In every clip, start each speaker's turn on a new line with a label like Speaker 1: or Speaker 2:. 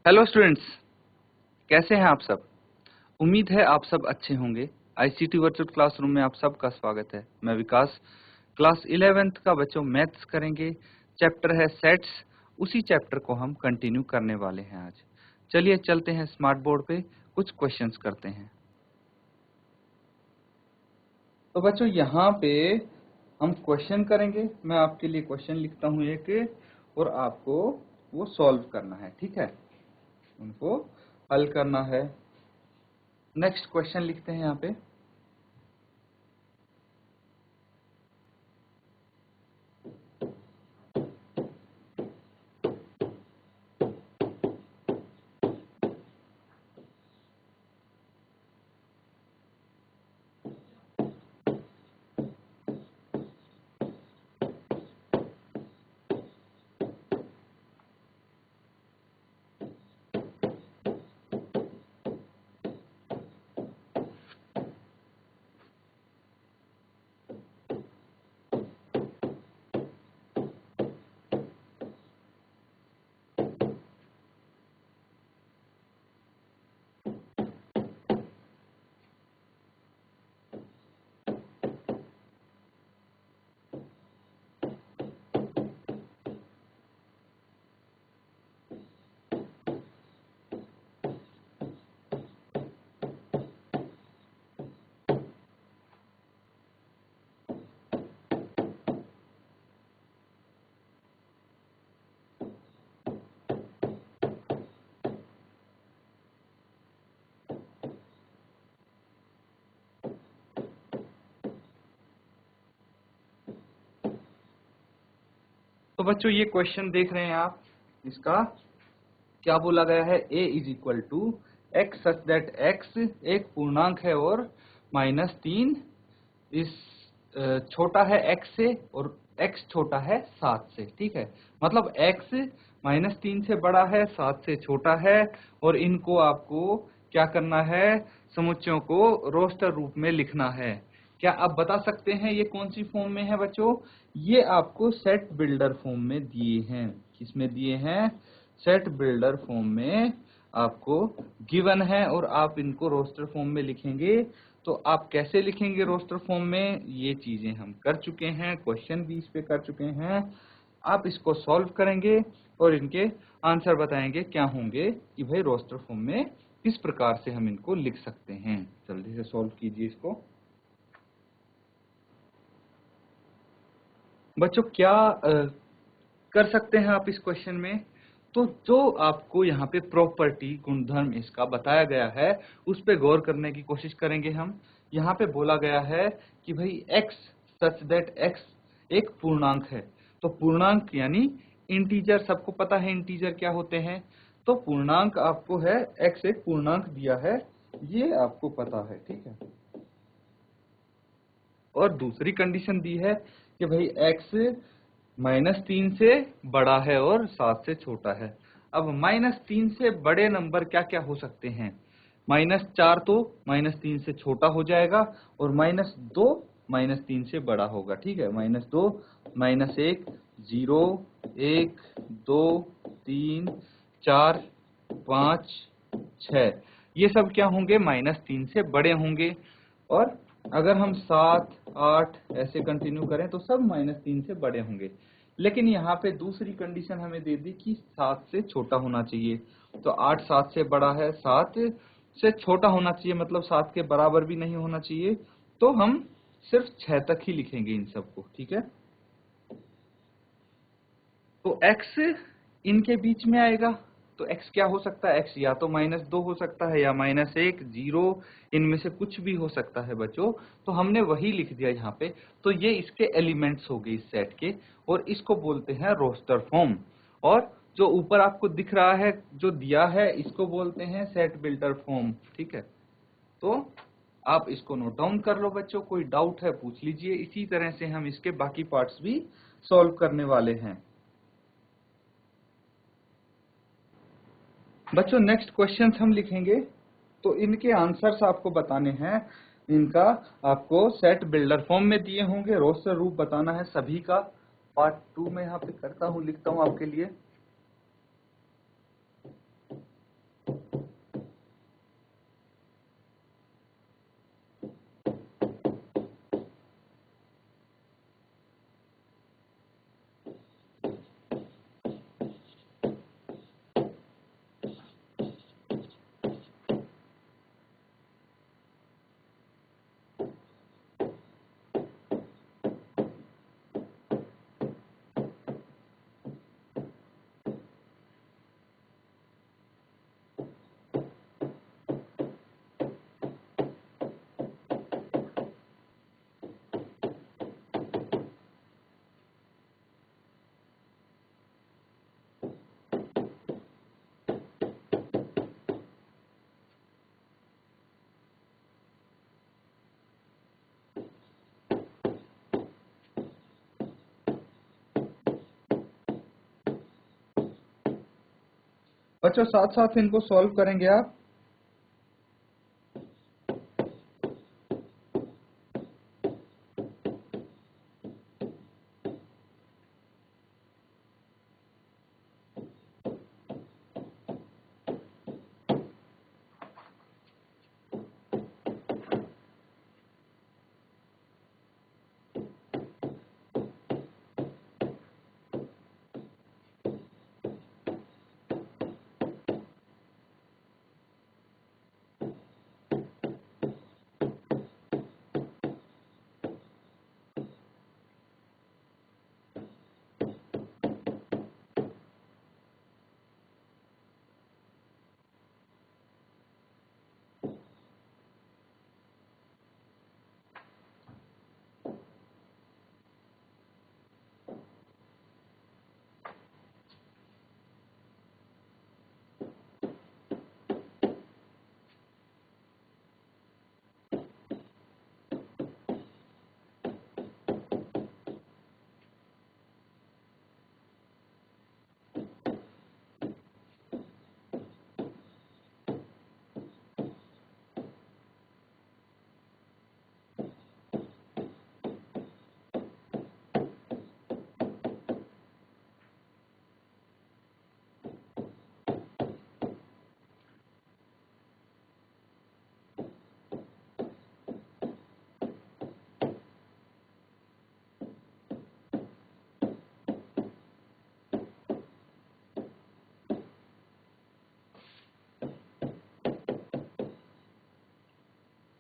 Speaker 1: Hello students, कैसे हैं आप सब। उम्मीद है आप सब अच्छे होंगे। आईसीटी वर्चुअल क्लासरूम में आप सबका स्वागत है। मैं विकास, क्लास 11th का बच्चों मैथ्स करेंगे। चैप्टर है सेट्स। उसी चैप्टर को हम कंटिन्यू करने वाले हैं आज। चलिए चलते हैं स्मार्ट बोर्ड पे, कुछ क्वेश्चंस करते हैं। तो बच्चों यहाँ पे हम क्वेश्चन करेंगे। मैं आपके लिए क्वेश्चन लिखता हूँ एक, और आपको वो सॉल्व करना है, ठीक है। उनको हल करना है। नेक्स्ट क्वेश्चन लिखते हैं यहाँ पे। तो बच्चों ये क्वेश्चन देख रहे हैं आप। इसका क्या बोला गया है, a is equal to X such that x एक पूर्णांक है और -3 इस छोटा है x से और x छोटा है 7 से, ठीक है। मतलब x -3 से बड़ा है, 7 से छोटा है, और इनको आपको क्या करना है, समुच्चयों को रोस्टर रूप में लिखना है। क्या आप बता सकते हैं ये कौन सी फॉर्म में है बच्चों? ये आपको सेट बिल्डर फॉर्म में दिए हैं। किसमें दिए हैं? सेट बिल्डर फॉर्म में आपको गिवन है, और आप इनको रोस्टर फॉर्म में लिखेंगे। तो आप कैसे लिखेंगे रोस्टर फॉर्म में, ये चीजें हम कर चुके हैं, क्वेश्चन भी इस पे कर चुके हैं। आप इसको सॉल्व करेंगे और इनके आंसर बताएंगे क्या होंगे कि भाई रोस्टर फॉर्म में किस प्रकार से हम इनको लिख सकते हैं। जल्दी से सॉल्व कीजिए इसको। बच्चों क्या कर सकते हैं आप इस क्वेश्चन में? तो जो आपको यहाँ पे प्रॉपर्टी गुणधर्म इसका बताया गया है, उस पे गौर करने की कोशिश करेंगे हम। यहाँ पे बोला गया है कि भाई x सच दैट x एक पूर्णांक है। तो पूर्णांक यानी इंटीजर, सबको पता है इंटीजर क्या होते हैं। तो पूर्णांक आपको है, x एक पूर्णांक दिया है, ये आपको पता है, ठीक है। और दूसरी कंडीशन दी है कि भाई x -3 से बड़ा है और 7 से छोटा है। अब -3 से बड़े नंबर क्या क्या हो सकते हैं? -4 तो -3 से छोटा हो जाएगा, और -2 -3 से बड़ा होगा, ठीक है। -2 -1 0 1 2 3 4 5 6, ये सब क्या होंगे? -3 से बड़े होंगे। और अगर हम 7 8 ऐसे कंटिन्यू करें तो सब -3 से बड़े होंगे। लेकिन यहाँ पे दूसरी कंडीशन हमें दे दी कि 7 से छोटा होना चाहिए। तो 8 7 से बड़ा है, 7 से छोटा होना चाहिए, मतलब 7 के बराबर भी नहीं होना चाहिए। तो हम सिर्फ 6 तक ही लिखेंगे इन सबको, ठीक है। तो x इनके बीच में आएगा। तो x क्या हो सकता है? x या तो -2 हो सकता है, या -1 0, इनमें से कुछ भी हो सकता है बच्चों। तो हमने वही लिख दिया यहाँ पे। तो ये इसके एलिमेंट्स हो गए इस सेट के, और इसको बोलते हैं रोस्टर फॉर्म। और जो ऊपर आपको दिख रहा है, जो दिया है, इसको बोलते हैं सेट बिल्डर फॉर्म, ठीक है। तो आप इसको नोट डाउन कर लो बच्चों, कोई डाउट है पूछ लीजिए। इसी तरह से हम इसके बाकी पार्ट्स भी सॉल्व करने वाले हैं। बच्चों नेक्स्ट क्वेश्चंस हम लिखेंगे, तो इनके आंसर्स आपको बताने हैं। इनका आपको सेट बिल्डर फॉर्म में दिए होंगे, रोस्टर रूप बताना है सभी का। पार्ट 2 में यहाँ पे करता हूँ, लिखता हूँ आपके लिए। बच्चों साथ साथ इनको सॉल्व करेंगे आप।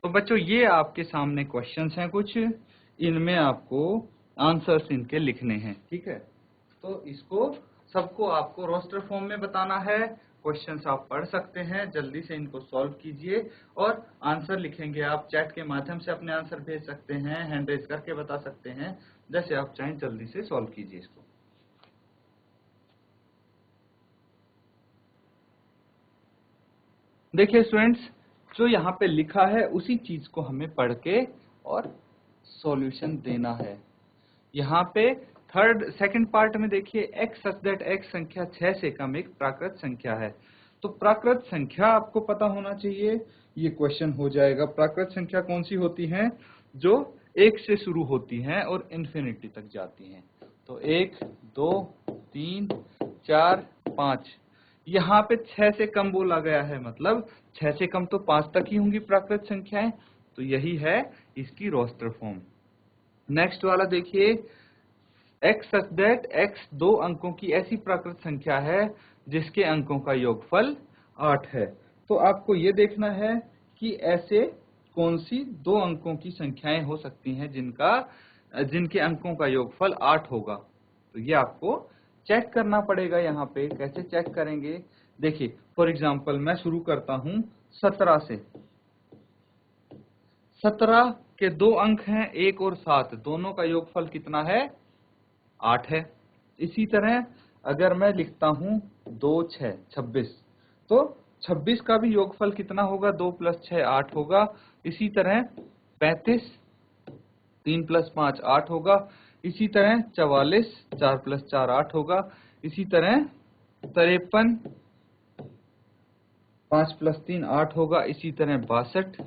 Speaker 1: तो बच्चों ये आपके सामने क्वेश्चंस हैं कुछ, इनमें आपको आंसर्स इनके लिखने हैं, ठीक है। तो इसको सबको आपको रोस्टर फॉर्म में बताना है। क्वेश्चंस आप पढ़ सकते हैं, जल्दी से इनको सॉल्व कीजिए और आंसर लिखेंगे आप। चैट के माध्यम से अपने आंसर भेज सकते हैं, हैंड रेज करके बता सकते हैं, जैसे आप चाहें जल्दी से सॉल्व कीजिए इसको। देखिए स्टूडेंट्स, जो यहाँ पे लिखा है उसी चीज को हमें पढ़ के और सॉल्यूशन देना है। यहाँ पे सेकंड पार्ट में देखिए, x सच दैट x संख्या 6 से कम एक प्राकृत संख्या है। तो प्राकृत संख्या आपको पता होना चाहिए, ये क्वेश्चन हो जाएगा। प्राकृत संख्या कौन सी होती हैं? जो 1 से शुरू होती हैं और इन्फिनिटी तक जाती हैं। तो 1, 2, 3, 4, 5। यहाँ पे 6 से कम बोला गया है, मतलब 6 से कम तो 5 तक ही होंगी प्राकृत संख्याएं। तो यही है इसकी रोस्टर फॉर्म। नेक्स्ट वाला देखिए, x सच दैट x 2 अंकों की ऐसी प्राकृत संख्या है जिसके अंकों का योगफल 8 है। तो आपको ये देखना है कि ऐसे कौन सी 2 अंकों की संख्याएं हो सकती हैं जिनके अंकों का योगफल 8 होगा। तो ये आपको चेक करना पड़ेगा। यहाँ पे कैसे चेक करेंगे? देखिए फॉर एग्जांपल मैं शुरू करता हूं 17 से। 17 के 2 अंक हैं 1 और 7, दोनों का योगफल कितना है? 8 है। इसी तरह अगर मैं लिखता हूं 2, 6, 26, तो 26 का भी योगफल कितना होगा? 2 + 6 8 होगा। इसी तरह 35, 3 + 5 8 होगा। इसी तरह 44, 4 + 4 8 होगा। इसी तरह 53, 5 + 3 8 होगा। इसी तरह 62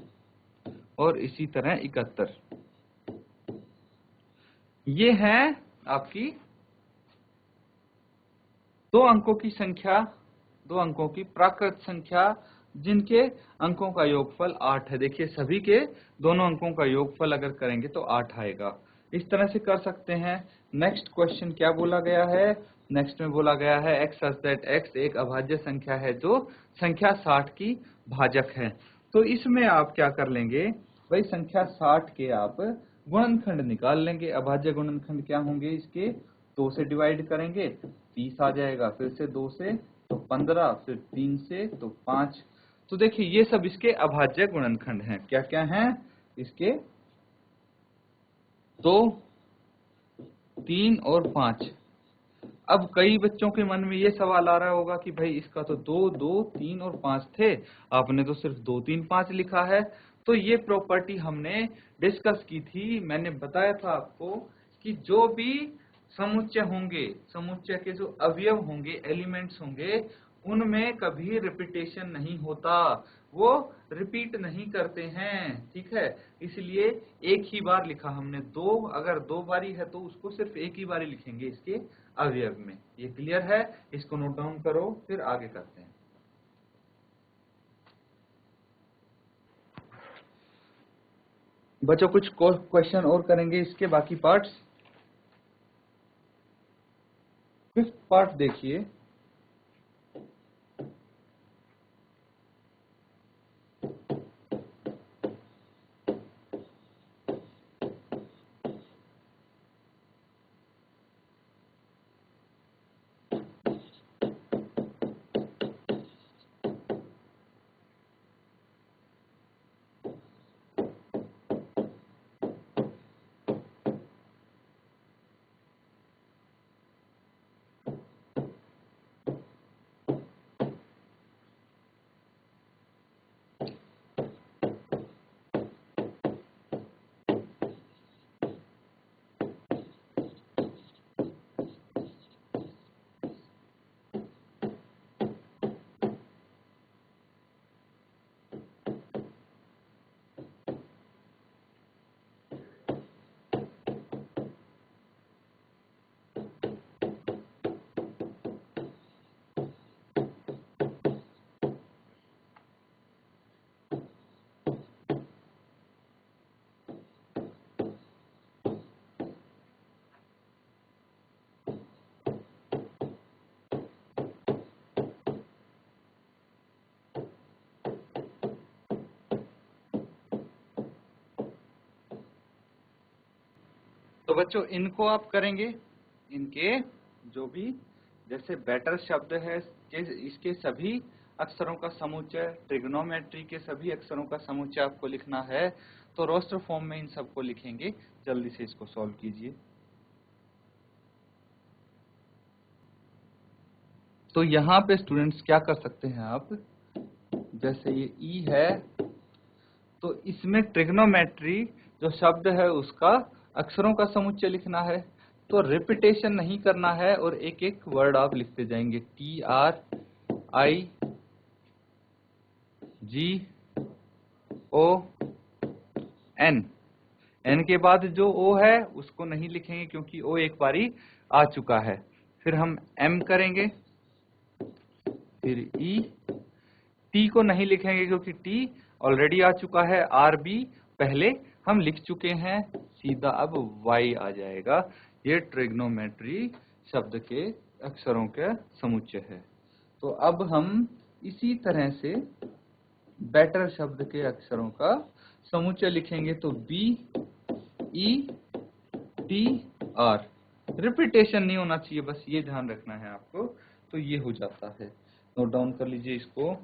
Speaker 1: और इसी तरह 71। ये है आपकी 2 अंकों की संख्या, 2 अंकों की प्राकृत संख्या जिनके अंकों का योगफल 8 है। देखिए सभी के दोनों अंकों का योगफल अगर करेंगे तो 8 आएगा। इस तरह से कर सकते हैं। नेक्स्ट क्वेश्चन क्या बोला गया है? नेक्स्ट में बोला गया है x सच दैट x एक अभाज्य संख्या है जो संख्या 60 की भाजक है। तो इसमें आप क्या कर लेंगे भाई? संख्या 60 के आप गुणनखंड निकाल लेंगे। अभाज्य गुणनखंड क्या होंगे इसके? 2 से डिवाइड करेंगे 30 आ जाएगा, फिर से 2 से तो 15, फिर 3 से तो 5। तो देखिए ये सब इसके अभाज्य गुणनखंड हैं। क्या क्या हैं इसके? 2, 3 और 5। अब कई बच्चों के मन में ये सवाल आ रहा होगा कि भाई इसका तो 2, 2, 3 और 5 थे, आपने तो सिर्फ 2, 3, 5 लिखा है। तो ये प्रॉपर्टी हमने डिस्कस की थी। मैंने बताया था आपको कि जो भी समुच्चय होंगे, समुच्चय के जो अवयव होंगे, एलिमेंट्स होंगे, उनमें कभी रिपीटेशन नहीं होता, वो रिपीट नहीं करते हैं, ठीक है। इसलिए एक ही बार लिखा हमने, दो अगर दो बारी है तो उसको सिर्फ एक ही बारी लिखेंगे इसके अवयव में। ये क्लियर है, इसको नोट डाउन करो, फिर आगे करते हैं। बच्चों कुछ क्वेश्चन और करेंगे इसके बाकी पार्ट्स। फिफ्थ पार्ट देखिए, तो बच्चों इनको आप करेंगे, इनके जो भी जैसे बेटर शब्द है इसके सभी अक्षरों का समुच्चय, ट्रिग्नोमेट्री के सभी अक्षरों का समुच्चय आपको लिखना है, तो रोस्टर फॉर्म में इन सबको लिखेंगे। जल्दी से इसको सॉल्व कीजिए। तो यहाँ पे स्टूडेंट्स क्या कर सकते हैं आप, जैसे ये ई है तो इसमें ट्रिग्नोमेट्री जो शब्द है उसका अक्षरों का समुच्चय लिखना है, तो रिपीटेशन नहीं करना है और एक एक वर्ड आप लिखते जाएंगे। TRIGON, एन के बाद जो ओ है उसको नहीं लिखेंगे क्योंकि ओ एक बारी आ चुका है। फिर हम एम करेंगे, फिर ई, टी को नहीं लिखेंगे क्योंकि टी ऑलरेडी आ चुका है, आर बी पहले हम लिख चुके हैं, सीधा अब वाई आ जाएगा। ये ट्रिग्नोमेट्री शब्द के अक्षरों का समुच्चय है। तो अब हम इसी तरह से बेटर शब्द के अक्षरों का समुच्चय लिखेंगे, तो B E T R, repetition नहीं होना चाहिए, बस ये ध्यान रखना है आपको। तो ये हो जाता है, नोट डाउन कर लीजिए इसको।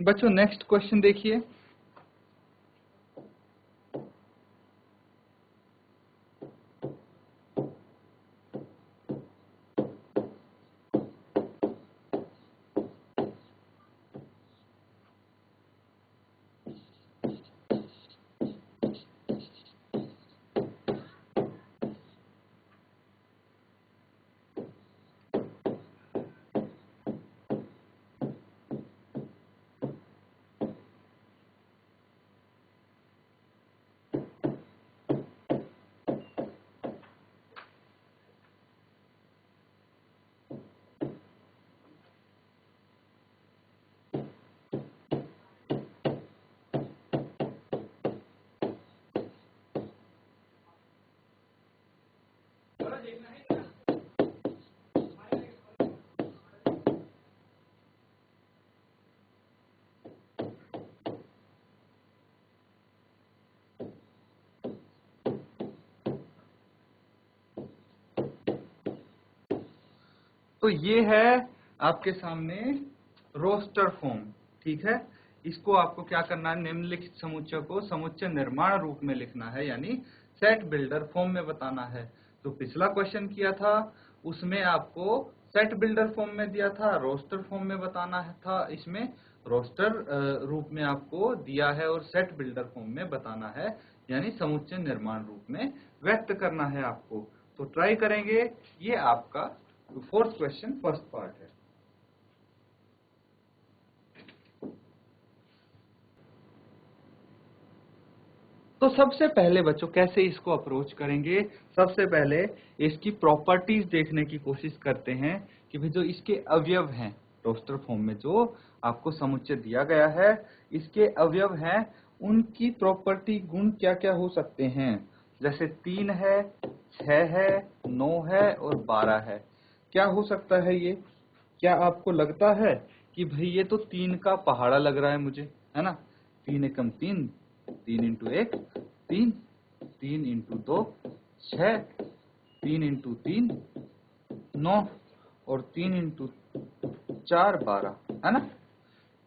Speaker 1: बच्चों नेक्स्ट क्वेश्चन देखिए, तो ये है आपके सामने रोस्टर फॉर्म, ठीक है। इसको आपको क्या करना है, निम्नलिखित समुच्चय को समुच्चय निर्माण रूप में लिखना है, यानी सेट बिल्डर फॉर्म में बताना है। तो पिछला क्वेश्चन किया था उसमें आपको सेट बिल्डर फॉर्म में दिया था, रोस्टर फॉर्म में बताना था। इसमें रोस्टर रूप में आपको दिया है और सेट बिल्डर फॉर्म में बताना है, यानी समुच्चय निर्माण रूप में व्यक्त करना है आपको। तो ट्राई करेंगे। ये आपका फोर्थ क्वेश्चन फर्स्ट पार्ट है। तो सबसे पहले बच्चों कैसे इसको अप्रोच करेंगे, सबसे पहले इसकी प्रॉपर्टीज देखने की कोशिश करते हैं कि भाई जो इसके अवयव हैं रोस्टर फॉर्म में जो आपको समुच्चय दिया गया है, इसके अवयव हैं, उनकी प्रॉपर्टी गुण क्या क्या हो सकते हैं। जैसे 3 है, 6 है, 9 है और 12 है। क्या हो सकता है ये? क्या आपको लगता है कि भाई ये तो 3 का पहाड़ा लग रहा है मुझे, है ना? 3 एकम 3, 3 इंटू 1 3, 3 इंटू 2 6, 3 इंटू 3 9 और 3 इंटू 4 12, है ना?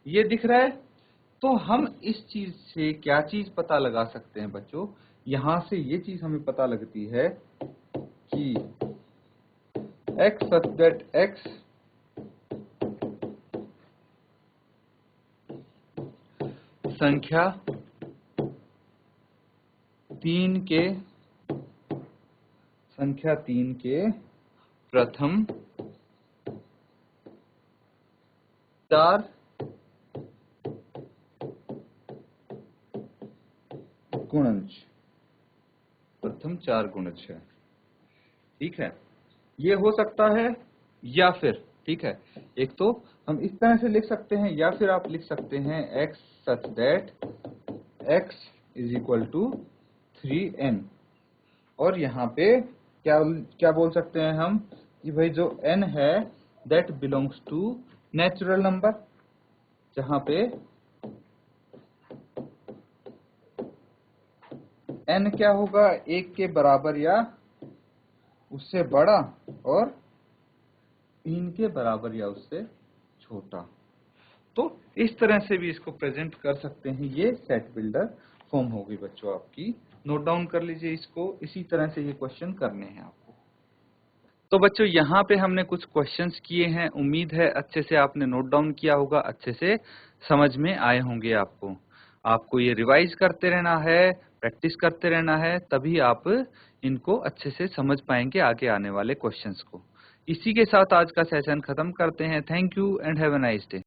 Speaker 1: ये दिख रहा है। तो हम इस चीज से क्या चीज पता लगा सकते हैं बच्चों? यहां से ये चीज हमें पता लगती है कि x such that x संख्या 3 के प्रथम 4 गुणज, प्रथम 4 गुणज है। ठीक है, ये हो सकता है, या फिर ठीक है, एक तो हम इस तरह से लिख सकते हैं, या फिर आप लिख सकते हैं x such that x is equal to 3n। और यहाँ पे क्या क्या बोल सकते हैं हम कि भाई जो n है that belongs to natural number, जहां पे n क्या होगा, 1 के बराबर या उससे बड़ा और 3 के बराबर या उससे छोटा। तो इस तरह से भी इसको प्रेजेंट कर सकते हैं। ये सेट बिल्डर फॉर्म होगी बच्चों आपकी, नोट डाउन कर लीजिए इसको। इसी तरह से ये क्वेश्चन करने हैं आपको। तो बच्चों यहाँ पे हमने कुछ क्वेश्चंस किए हैं, उम्मीद है अच्छे से आपने नोट डाउन किया होगा, अच्छे से समझ में आए होंगे आपको। आपको ये रिवाइज करते रहना है, प्रैक्टिस करते रहना है, तभी आप इनको अच्छे से समझ पाएंगे आगे आने वाले क्वेश्चंस को। इसी के साथ आज का सेशन खत्म करते हैं। Thank you and have a nice day.